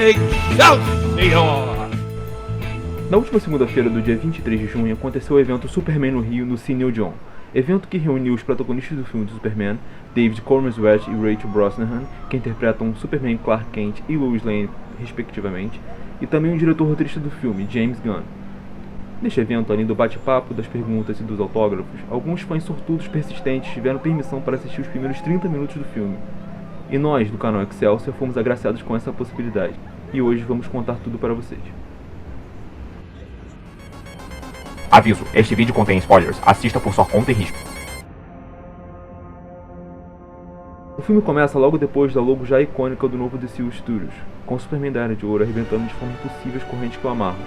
Excelsior! Na última segunda-feira do dia 23 de junho aconteceu o evento Superman no Rio no Cine Odeon, evento que reuniu os protagonistas do filme do Superman, David Corenswet e Rachel Brosnahan, que interpretam Superman, Clark Kent e Lois Lane respectivamente, e também o diretor-roteirista do filme, James Gunn. Neste evento, além do bate-papo, das perguntas e dos autógrafos, alguns fãs sortudos persistentes tiveram permissão para assistir os primeiros 30 minutos do filme. E nós, do canal Excelsior, fomos agraciados com essa possibilidade, e hoje vamos contar tudo para vocês. Aviso, este vídeo contém spoilers, assista por sua conta e risco. O filme começa logo depois da logo já icônica do novo DC Studios, com o Superman da Era de Ouro arrebentando de forma impossível as correntes que o amarram.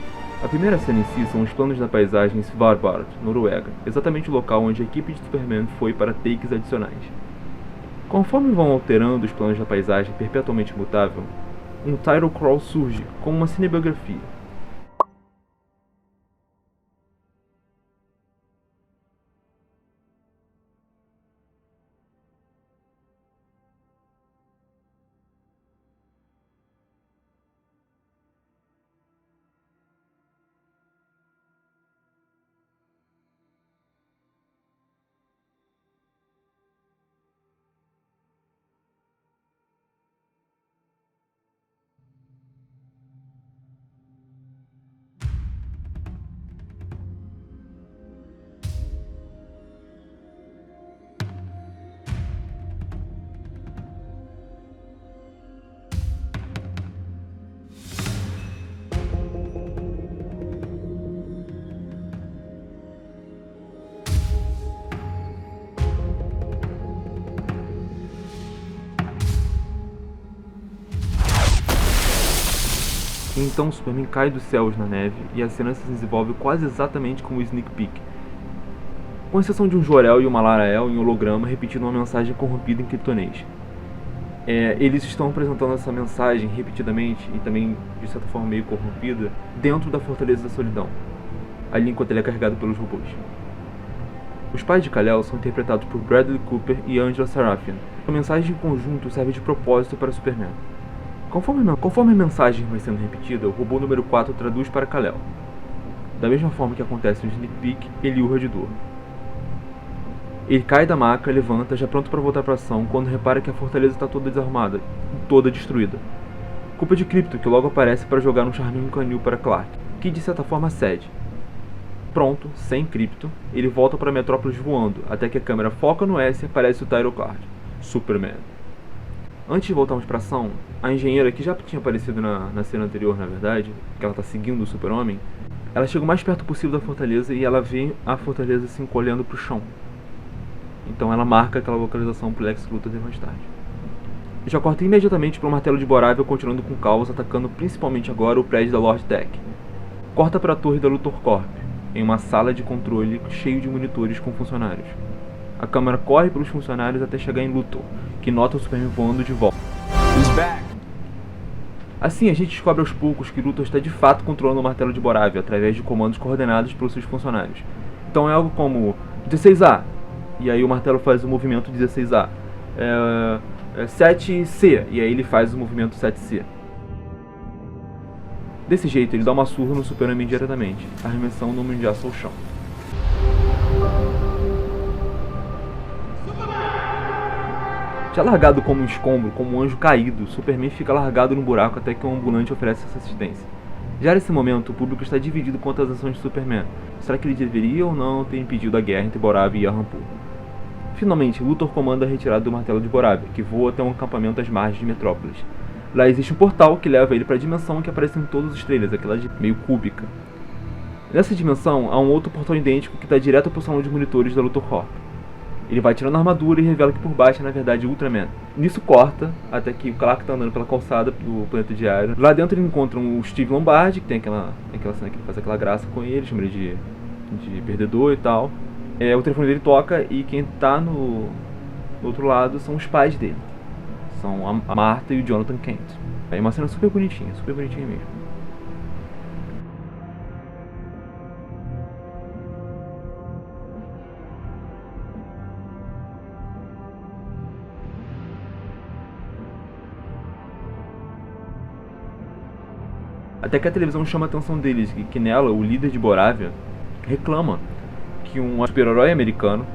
A primeira cena em si são os planos da paisagem em Svalbard, Noruega, exatamente o local onde a equipe de Superman foi para takes adicionais. Conforme vão alterando os planos da paisagem perpetuamente mutável, um title crawl surge, como uma cinebiografia. Então Superman cai dos céus na neve e a cena se desenvolve quase exatamente como o sneak peek, com exceção de um Jor-El e uma Lara-El em holograma repetindo uma mensagem corrompida em kryptonês. Eles estão apresentando essa mensagem repetidamente e também, de certa forma, meio corrompida, dentro da Fortaleza da Solidão, ali enquanto ele é carregado pelos robôs. Os pais de Kal-El são interpretados por Bradley Cooper e Angela Sarafian. A mensagem em conjunto serve de propósito para Superman. Conforme a mensagem vai sendo repetida, o robô número 4 traduz para Kal-El. Da mesma forma que acontece no sneak peek, ele urra de dor. Ele cai da maca, levanta, já pronto para voltar para ação, quando repara que a fortaleza está toda desarmada, toda destruída. Culpa de Krypto, que logo aparece para jogar um charminho canil para Clark, que de certa forma cede. Pronto, sem Krypto, ele volta para Metrópolis voando, até que a câmera foca no S e aparece o title card, Superman. Antes de voltarmos para ação, a engenheira, que já tinha aparecido na cena anterior, na verdade, que ela está seguindo o Super-Homem, ela chega o mais perto possível da fortaleza e ela vê a fortaleza se encolhendo para o chão. Então ela marca aquela localização para o Lex Luthor ver mais tarde. Já corta imediatamente para o martelo de Borável continuando com o caos, atacando principalmente agora o prédio da Lord Tech. Corta para a torre da Luthor Corp, em uma sala de controle cheio de monitores com funcionários. A câmera corre pelos funcionários até chegar em Luthor, que nota o Superman voando de volta. Assim, a gente descobre aos poucos que Luthor está de fato controlando o martelo de Borável através de comandos coordenados pelos seus funcionários. Então é algo como 16A, e aí o martelo faz o movimento 16A. 7C, e aí ele faz o movimento 7C. Desse jeito, ele dá uma surra no Super-Homem diretamente, arremessando o Homem de Aço ao chão. Já largado como um escombro, como um anjo caído, Superman fica largado no buraco até que um ambulante oferece essa assistência. Já nesse momento, o público está dividido quanto às ações de Superman. Será que ele deveria ou não ter impedido a guerra entre Borável e Yom Kippur? Finalmente, Luthor comanda a retirada do martelo de Borável, que voa até um acampamento às margens de Metrópolis. Lá existe um portal que leva ele para a dimensão que aparece em todas as estrelas, aquela meio cúbica. Nessa dimensão, há um outro portal idêntico que está direto para o salão de monitores da Luthor Corp. Ele vai tirando a armadura e revela que por baixo é na verdade Ultraman. Nisso corta, até que o Clark está andando pela calçada do planeta diário. Lá dentro ele encontra o Steve Lombardi, que tem aquela cena que ele faz aquela graça com ele, chama ele de perdedor e tal. O telefone dele toca e quem está no outro lado são os pais dele. São a Martha e o Jonathan Kent. É uma cena super bonitinha mesmo. Até que a televisão chama a atenção deles, que nela o líder de Borávia reclama que um super-herói americano,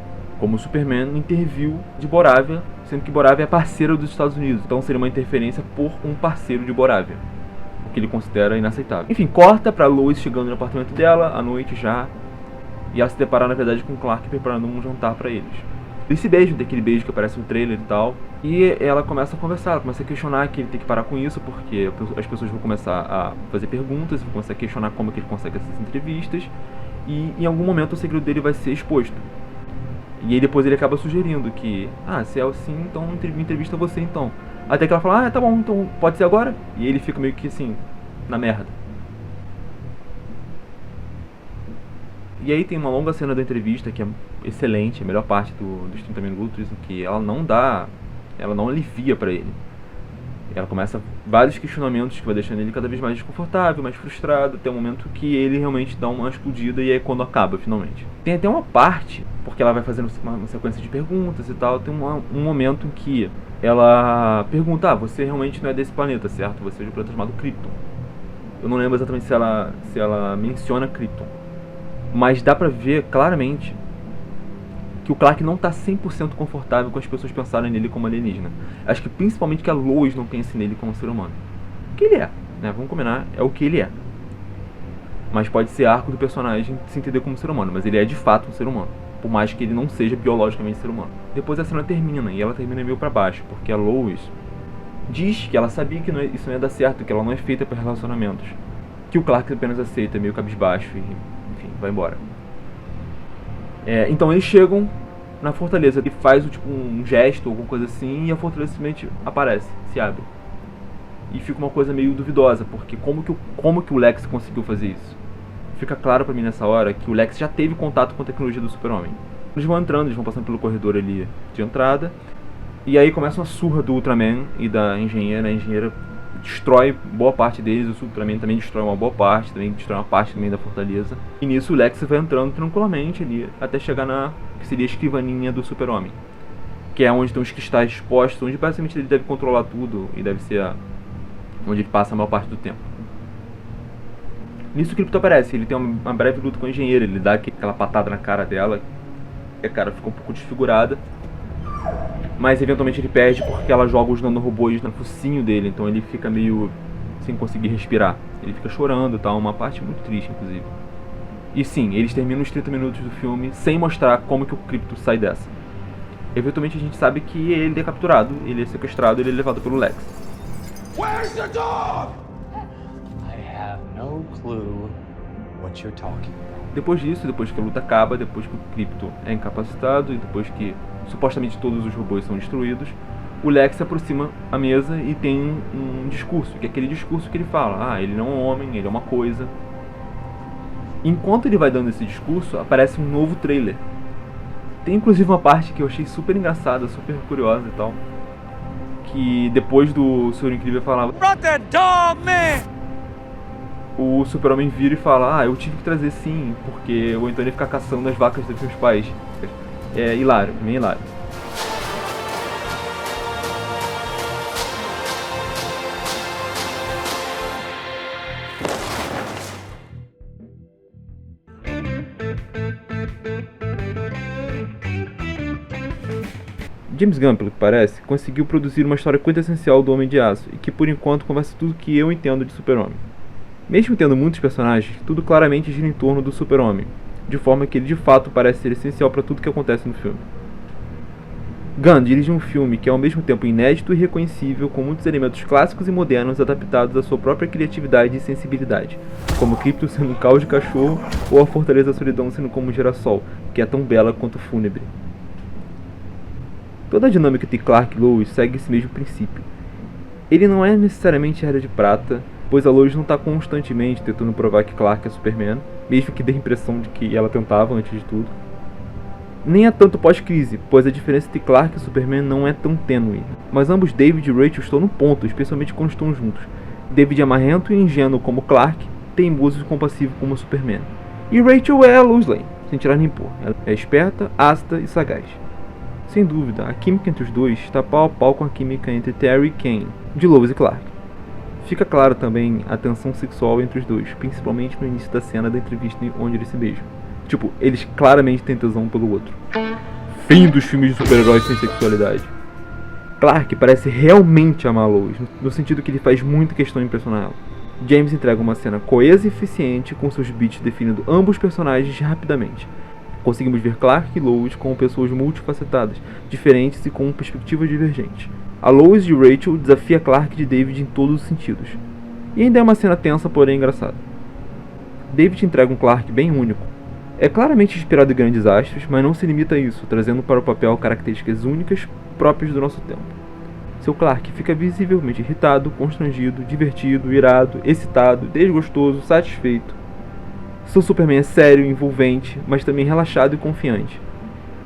como o Superman, interviu de Borávia, sendo que Borávia é parceira dos Estados Unidos, então seria uma interferência por um parceiro de Borávia, o que ele considera inaceitável. Enfim, corta pra Lois chegando no apartamento dela, à noite já, e ela se depara na verdade com Clark preparando um jantar pra eles. Eles se beijam, tem aquele beijo que aparece no trailer e tal, e ela começa a conversar, ela começa a questionar que ele tem que parar com isso, porque as pessoas vão começar a fazer perguntas, vão começar a questionar como que ele consegue essas entrevistas, e em algum momento o segredo dele vai ser exposto. E aí depois ele acaba sugerindo que, se é assim, então me entrevista você então. Até que ela fala, tá bom, então pode ser agora? E ele fica meio que assim, na merda. E aí tem uma longa cena da entrevista que é excelente, a melhor parte dos 30 minutos, em que ela não alivia pra ele. Ela começa vários questionamentos que vai deixando ele cada vez mais desconfortável, mais frustrado, até o momento que ele realmente dá uma explodida e é quando acaba, finalmente. Tem até uma parte, porque ela vai fazendo uma sequência de perguntas e tal, tem um momento em que ela pergunta, você realmente não é desse planeta, certo? Você é de um planeta chamado Krypton. Eu não lembro exatamente se ela menciona Krypton, mas dá pra ver claramente que o Clark não tá 100% confortável com as pessoas pensarem nele como alienígena. Acho que principalmente que a Lois não pense nele como ser humano. O que ele é, né? Vamos combinar, é o que ele é. Mas pode ser arco do personagem se entender como ser humano, mas ele é de fato um ser humano, por mais que ele não seja biologicamente ser humano. Depois a cena termina, e ela termina meio pra baixo, porque a Lois diz que ela sabia que isso não ia dar certo, que ela não é feita para relacionamentos, que o Clark apenas aceita, meio cabisbaixo e, enfim, vai embora. Então eles chegam na fortaleza e faz um gesto, alguma coisa assim, e a fortaleza simplesmente aparece, se abre. E fica uma coisa meio duvidosa, porque como que o Lex conseguiu fazer isso? Fica claro pra mim nessa hora que o Lex já teve contato com a tecnologia do Super-Homem. Eles vão entrando, eles vão passando pelo corredor ali de entrada, e aí começa uma surra do Ultraman e da engenheira. A engenheira destrói boa parte deles, o Ultraman também destrói uma boa parte, também destrói uma parte também da fortaleza. E nisso o Lex vai entrando tranquilamente ali, até chegar na que seria a escrivaninha do Super-Homem, que é onde estão os cristais expostos, onde basicamente ele deve controlar tudo e deve ser onde ele passa a maior parte do tempo. Nisso o Krypto aparece, ele tem uma breve luta com a engenheira, ele dá aquela patada na cara dela, e a cara fica um pouco desfigurada. Mas eventualmente ele perde porque ela joga os nanorobôs no focinho dele, então ele fica meio sem conseguir respirar. Ele fica chorando e tal, uma parte muito triste, inclusive. E sim, eles terminam os 30 minutos do filme sem mostrar como que o Krypto sai dessa. Eventualmente a gente sabe que ele é capturado, ele é sequestrado, ele é levado pelo Lex. Where's the dog? I have no clue what you're talking about. Depois disso, depois que a luta acaba, depois que o Krypto é incapacitado e depois que supostamente todos os robôs são destruídos, o Lex se aproxima à mesa e tem um discurso, que é aquele discurso que ele fala, ele não é um homem, ele é uma coisa. Enquanto ele vai dando esse discurso, aparece um novo trailer. Tem inclusive uma parte que eu achei super engraçada, super curiosa e tal, que depois do Senhor Incrível falava, Brought that dog, man! O Super-Homem vira e fala, eu tive que trazer sim, porque ou então ele ficar caçando as vacas dos meus pais. É hilário, bem hilário. James Gunn, pelo que parece, conseguiu produzir uma história quintessencial do Homem de Aço, e que por enquanto conversa tudo que eu entendo de Super-Homem. Mesmo tendo muitos personagens, tudo claramente gira em torno do Super-Homem, de forma que ele de fato parece ser essencial para tudo que acontece no filme. Gunn dirige um filme que é ao mesmo tempo inédito e reconhecível, com muitos elementos clássicos e modernos adaptados à sua própria criatividade e sensibilidade, como Krypto sendo um caos de cachorro ou a Fortaleza da Solidão sendo como um girassol, que é tão bela quanto fúnebre. Toda a dinâmica de Clark e Lois segue esse mesmo princípio. Ele não é necessariamente Era de Prata, pois a Lois não está constantemente tentando provar que Clark é Superman, mesmo que dê a impressão de que ela tentava antes de tudo. Nem é tanto pós-crise, pois a diferença entre Clark e Superman não é tão tênue, mas ambos David e Rachel estão no ponto, especialmente quando estão juntos. David é marrento e ingênuo como Clark, teimoso e compassivo como Superman. E Rachel é a Lois Lane, sem tirar nem pôr. Ela é esperta, ácida e sagaz. Sem dúvida, a química entre os dois está pau a pau com a química entre Terry e Kane, de Lois e Clark. Fica clara também a tensão sexual entre os dois, principalmente no início da cena da entrevista onde eles se beijam. Tipo, eles claramente têm tesão um pelo outro. Fim dos filmes de super-heróis sem sexualidade. Clark parece realmente amar Lois, no sentido que ele faz muita questão de impressionar ela. James entrega uma cena coesa e eficiente, com seus beats definindo ambos os personagens rapidamente. Conseguimos ver Clark e Lois como pessoas multifacetadas, diferentes e com perspectivas divergentes. A Lois de Rachel desafia Clark e David em todos os sentidos. E ainda é uma cena tensa, porém engraçada. David entrega um Clark bem único. É claramente inspirado em grandes astros, mas não se limita a isso, trazendo para o papel características únicas próprias do nosso tempo. Seu Clark fica visivelmente irritado, constrangido, divertido, irado, excitado, desgostoso, satisfeito. Seu Superman é sério, envolvente, mas também relaxado e confiante.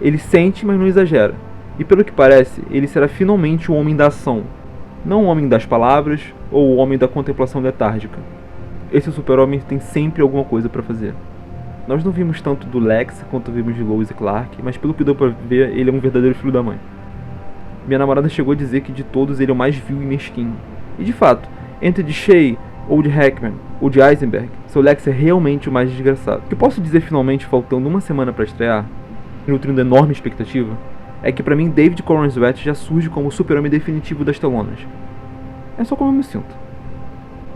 Ele sente, mas não exagera. E pelo que parece, ele será finalmente o homem da ação, não o homem das palavras ou o homem da contemplação letárgica. Esse super-homem tem sempre alguma coisa para fazer. Nós não vimos tanto do Lex quanto vimos de Lois e Clark, mas pelo que deu pra ver, ele é um verdadeiro filho da mãe. Minha namorada chegou a dizer que de todos ele é o mais vil e mesquinho. E de fato, entre de Shea, ou de Hackman, ou de Eisenberg, seu Lex é realmente o mais desgraçado. O que posso dizer finalmente, faltando uma semana para estrear, nutrindo enorme expectativa, é que pra mim David Corenswet já surge como o super-homem definitivo das telonas. É só como eu me sinto.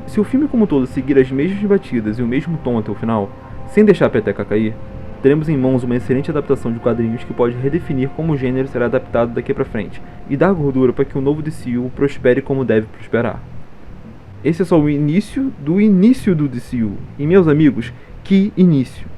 Se o filme como um todo seguir as mesmas batidas e o mesmo tom até o final, sem deixar a peteca cair, teremos em mãos uma excelente adaptação de quadrinhos que pode redefinir como o gênero será adaptado daqui pra frente, e dar gordura para que o novo DCU prospere como deve prosperar. Esse é só o início do DCU, e meus amigos, que início!